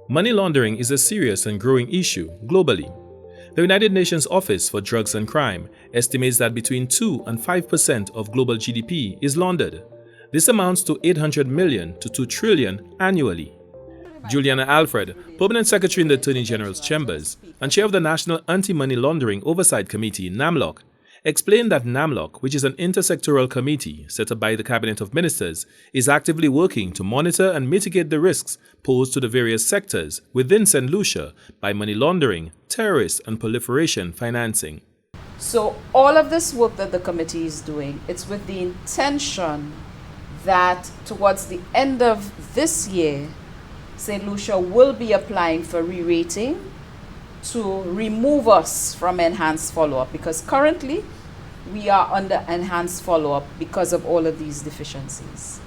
Money laundering is a serious and growing issue globally. The United Nations Office for Drugs and Crime estimates that between 2 and 5% of global GDP is laundered. This amounts to 800 million to 2 trillion annually. Juliana Alfred, Permanent Secretary in the Attorney General's Chambers and Chair of the National Anti-Money Laundering Oversight Committee, NAMLOC, explained that NAMLOC, which is an intersectoral committee set up by the Cabinet of Ministers, is actively working to monitor and mitigate the risks posed to the various sectors within Saint Lucia by money laundering, terrorist and proliferation financing. So all of this work that the committee is doing, it's with the intention that towards the end of this year, Saint Lucia will be applying for re-rating to remove us from enhanced follow-up, because currently we are under enhanced follow-up because of all of these deficiencies.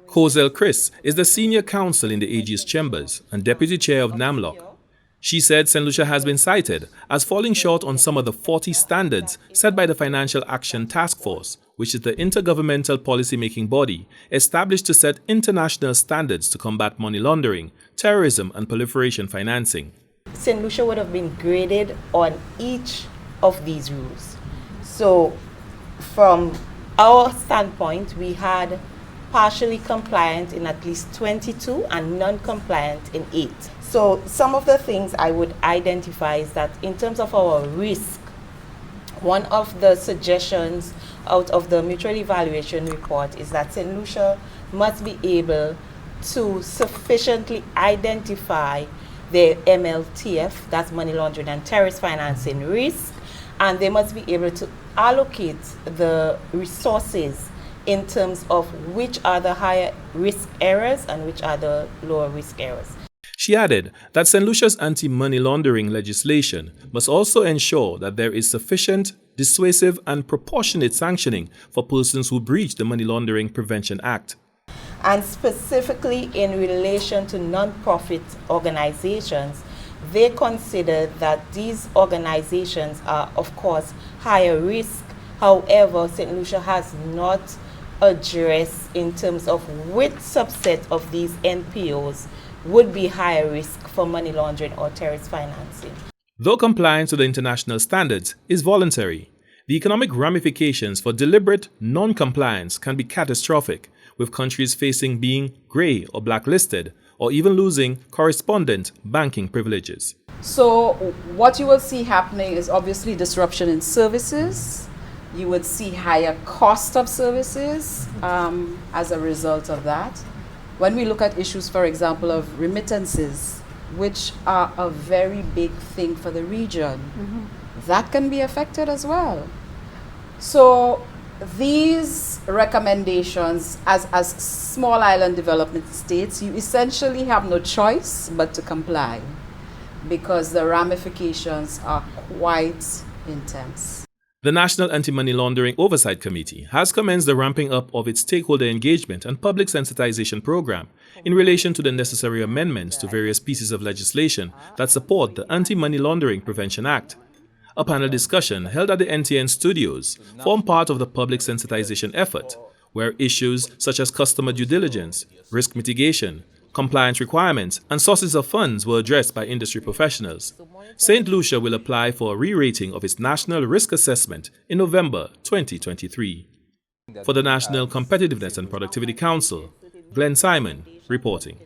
Kozel Chris is the senior counsel in the AG's chambers and deputy chair of NAMLOC. She said Saint Lucia has been cited as falling short on some of the 40 standards set by the Financial Action Task Force, which is the intergovernmental policy-making body established to set international standards to combat money laundering, terrorism and proliferation financing. Saint Lucia would have been graded on each of these rules. So from our standpoint, we had partially compliant in at least 22 and non-compliant in 8. So some of the things I would identify is that in terms of our risk, one of the suggestions out of the mutual evaluation report is that Saint Lucia must be able to sufficiently identify the MLTF, that's money laundering and terrorist financing risk, and they must be able to allocate the resources in terms of which are the higher risk areas and which are the lower risk areas. She added that Saint Lucia's anti-money laundering legislation must also ensure that there is sufficient, dissuasive and proportionate sanctioning for persons who breach the Money Laundering Prevention Act. And specifically in relation to non-profit organizations, they consider that these organizations are, of course, higher risk. However, Saint Lucia has not addressed in terms of which subset of these NPOs would be higher risk for money laundering or terrorist financing. Though compliance with the international standards is voluntary, the economic ramifications for deliberate non-compliance can be catastrophic, with countries facing being grey or blacklisted or even losing correspondent banking privileges. So what you will see happening is obviously disruption in services. You would see higher cost of services as a result of that. When we look at issues, for example, of remittances, which are a very big thing for the region, that can be affected as well. So these recommendations, as small island development states, you essentially have no choice but to comply because the ramifications are quite intense. The National Anti-Money Laundering Oversight Committee has commenced the ramping up of its stakeholder engagement and public sensitization program in relation to the necessary amendments to various pieces of legislation that support the Anti-Money Laundering Prevention Act. A panel discussion held at the NTN studios formed part of the public sensitization effort, where issues such as customer due diligence, risk mitigation, compliance requirements, and sources of funds were addressed by industry professionals. Saint Lucia will apply for a re-rating of its National Risk Assessment in November 2023. For the National Competitiveness and Productivity Council, Glenn Simon reporting.